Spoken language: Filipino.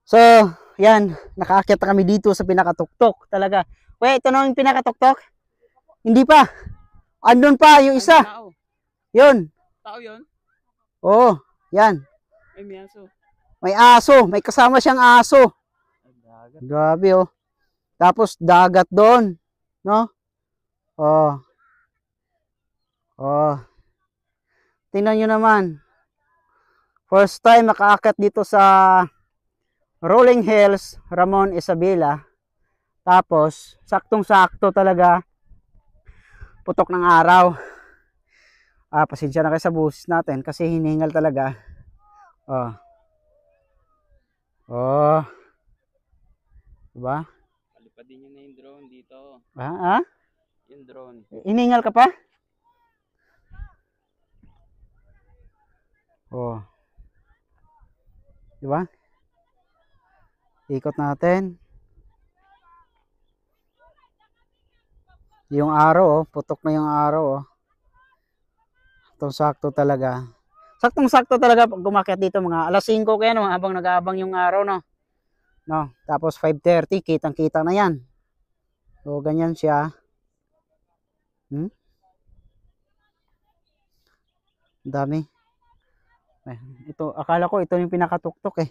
So, yan, nakaakyat na kami dito sa pinakatuktok talaga. Wait, ito na yung pinakatuktok? Hindi pa. Andun pa yung isa. Tao. Yun. Tao yun? Oo, yan. Ay, may aso. May aso, may kasama siyang aso. Grabe oh. Tapos dagat doon, no? Oh. Oh. Tingnan nyo naman. First time makaakyat dito sa Rolling Hills, Ramon Isabela. Tapos, saktong-sakto talaga. Putok ng araw. Pasensya na kayo sa busis natin kasi hiningal talaga. Oh. Oh. Diba? Palipad din yun na yung drone dito. Ah? Yung drone. Hiningal ka pa? Oh. Diba? Ikot natin. Yung araw, oh. Putok na yung araw, oh. Saktong-sakto talaga. Saktong-sakto talaga pag gumakyat dito mga alas 5 kaya no, habang nag-aabang yung araw, no. No, tapos 5:30 kitang-kita na 'yan. So ganyan siya. Dami. Ito akala ko ito yung pinakatuktok eh.